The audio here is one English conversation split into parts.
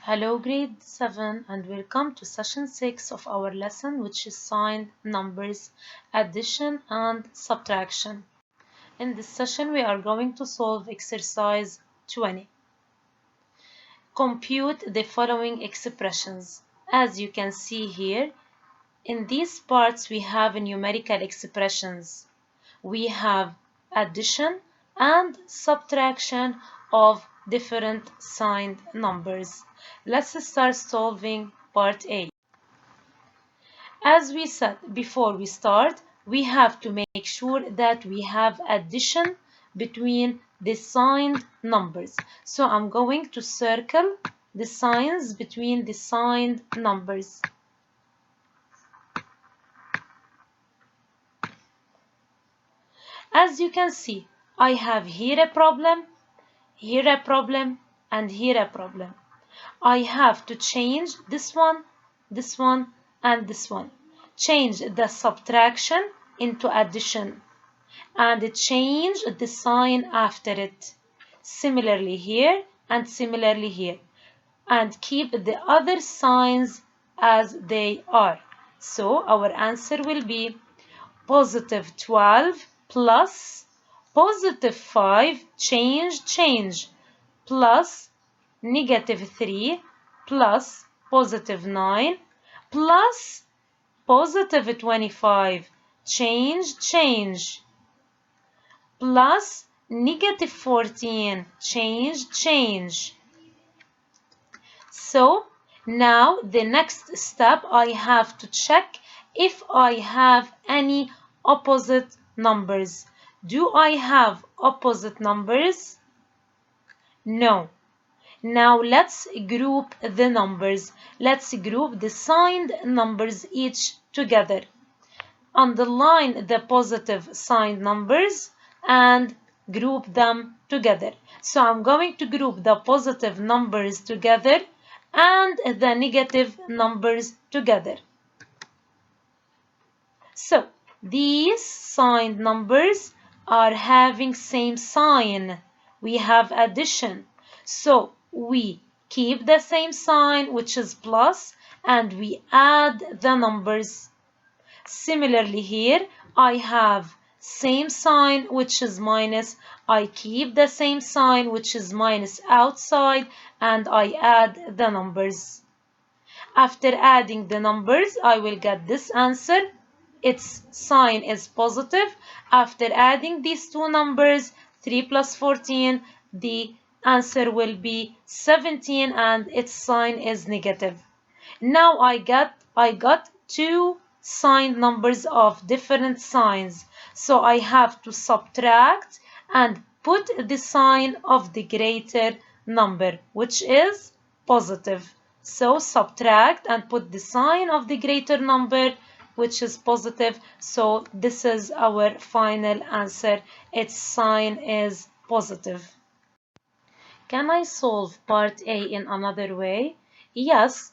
Hello grade 7 and welcome to session 6 of our lesson, which is signed numbers, addition and subtraction. In this session we are going to solve exercise 20. Compute the following expressions. As you can see here, in these parts we have numerical expressions. We have addition and subtraction of different signed numbers. Let's start solving part A. As we said before we start, we have to make sure that we have addition between the signed numbers. So I'm going to circle the signs between the signed numbers. As you can see, I have here a problem, here a problem, and here a problem. I have to change this one, and this one. Change the subtraction into addition and change the sign after it. Similarly here and similarly here. And keep the other signs as they are. So our answer will be positive 12 plus positive 5, change, plus negative 3 plus positive 9 plus positive 25, change, plus negative 14, change. So now the next step, I have to check if I have any opposite numbers. Do I have opposite numbers? No. Now let's group the numbers. Let's group the signed numbers each together. Underline the positive signed numbers and group them together. So I'm going to group the positive numbers together and the negative numbers together. So these signed numbers are having same sign. We have addition. So we keep the same sign, which is plus, and we add the numbers. Similarly here, I have same sign, which is minus. I keep the same sign, which is minus outside, and I add the numbers. After adding the numbers, I will get this answer. Its sign is positive. After adding these two numbers, 3 plus 14, the answer will be 17 and its sign is negative. Now I got two signed numbers of different signs. So I have to subtract and put the sign of the greater number, which is positive. So subtract and put the sign of the greater number, which is positive. So this is our final answer. Its sign is positive. Can I solve part A in another way? Yes,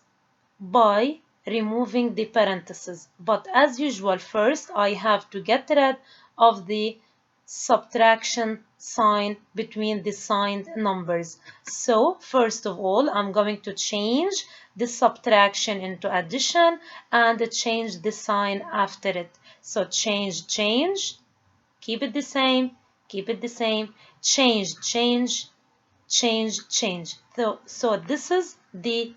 by removing the parentheses. But as usual, first I have to get rid of the subtraction sign between the signed numbers. So first of all, I'm going to change the subtraction into addition and change the sign after it. So change, keep it the same, change, change. So this is the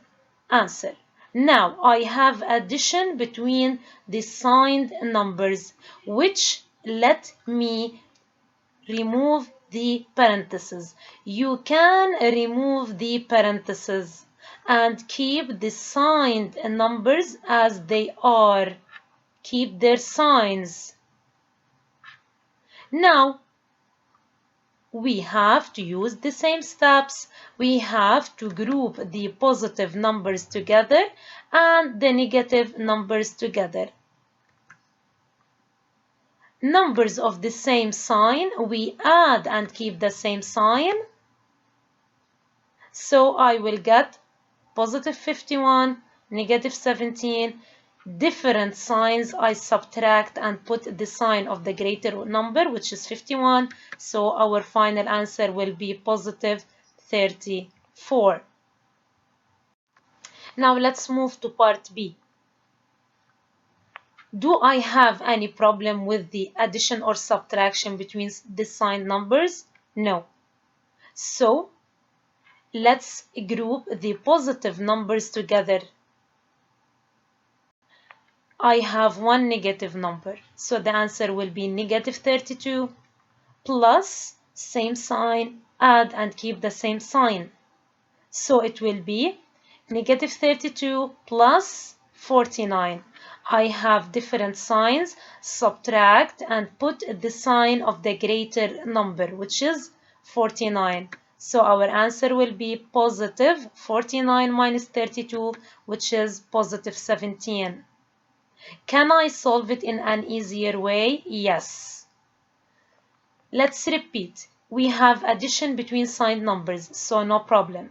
answer. Now I have addition between the signed numbers, which let me remove the parentheses. You can remove the parentheses and keep the signed numbers as they are. Keep their signs. Now we have to use the same steps. We have to group the positive numbers together and the negative numbers together. Numbers of the same sign, we add and keep the same sign. So I will get positive 51, negative 17. Different signs, I subtract and put the sign of the greater number, which is 51. So our final answer will be positive 34. Now let's move to part B. Do I have any problem with the addition or subtraction between the signed numbers? No. So let's group the positive numbers together. I have one negative number, so the answer will be negative 32 plus same sign, add and keep the same sign. So it will be negative 32 plus 49. I have different signs, subtract and put the sign of the greater number, which is 49. So our answer will be positive 49 minus 32, which is positive 17. Can I solve it in an easier way? Yes. Let's repeat. We have addition between signed numbers, so no problem.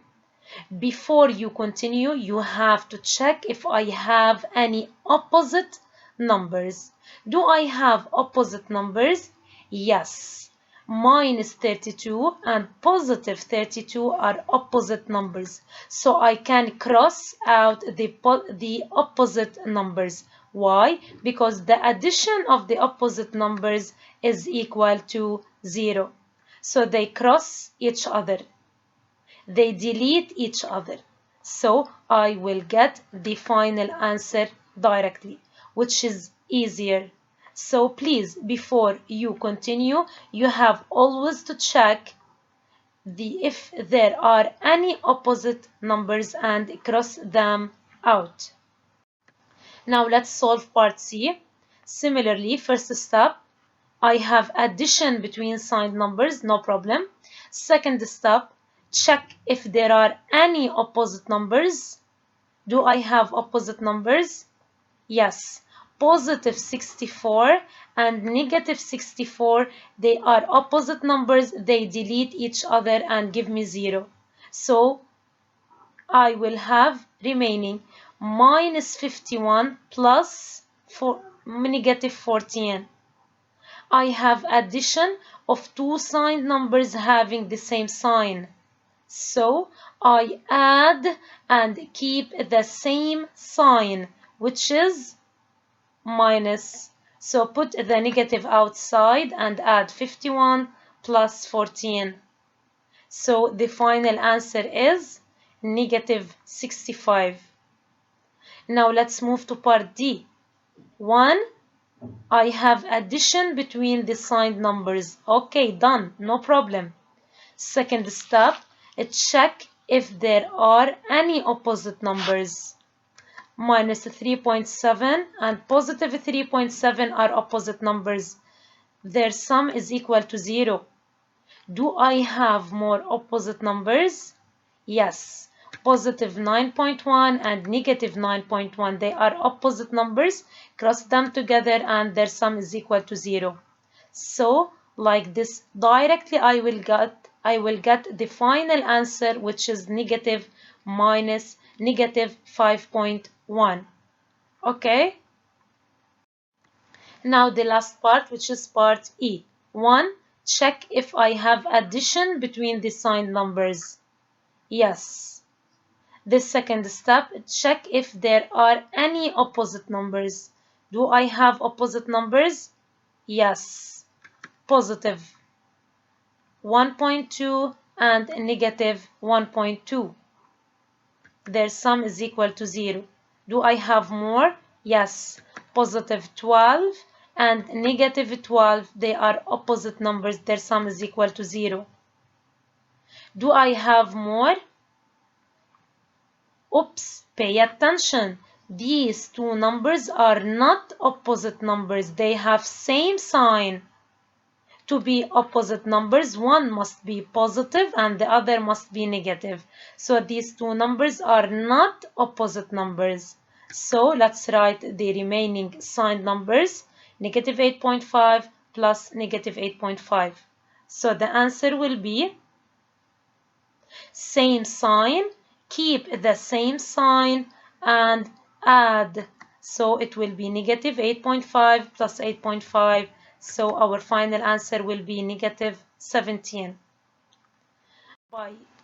Before you continue, you have to check if I have any opposite numbers. Do I have opposite numbers? Yes. Minus 32 and positive 32 are opposite numbers. So I can cross out the opposite numbers. Why? Because the addition of the opposite numbers is equal to 0. So they cross each other. They delete each other. So I will get the final answer directly, which is easier. So please, before you continue, you have always to check if there are any opposite numbers and cross them out. Now let's solve part C. Similarly, first step, I have addition between signed numbers, no problem. Second step, check if there are any opposite numbers. Do I have opposite numbers? Yes. Positive 64 and negative 64, they are opposite numbers. They delete each other and give me 0. So I will have remaining minus 51 plus negative 14. I have addition of two signed numbers having the same sign. So I add and keep the same sign, which is minus. So put the negative outside and add 51 plus 14. So the final answer is negative 65. Now let's move to part D. 1. I have addition between the signed numbers. Okay, done, no problem. Second step, check if there are any opposite numbers. Minus 3.7 and positive 3.7 are opposite numbers. Their sum is equal to 0. Do I have more opposite numbers? Yes. Positive 9.1 and negative 9.1, they are opposite numbers. Cross them together and their sum is equal to 0. So like this, directly I will get the final answer, which is negative minus negative 5.1. Okay? Now the last part, which is part E. 1. Check if I have addition between the signed numbers. Yes. The second step, check if there are any opposite numbers. Do I have opposite numbers? Yes. Positive 1.2 and negative 1.2. Their sum is equal to 0. Do I have more? Yes. Positive 12 and negative 12, they are opposite numbers. Their sum is equal to 0. Do I have more? Oops, pay attention. These two numbers are not opposite numbers. They have same sign. To be opposite numbers, one must be positive and the other must be negative. So these two numbers are not opposite numbers. So let's write the remaining signed numbers. Negative 8.5 plus negative 8.5. So the answer will be same sign, keep the same sign and add. So it will be negative 8.5 plus 8.5. So our final answer will be negative 17.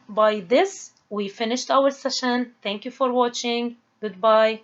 By this, we finished our session. Thank you for watching. Goodbye.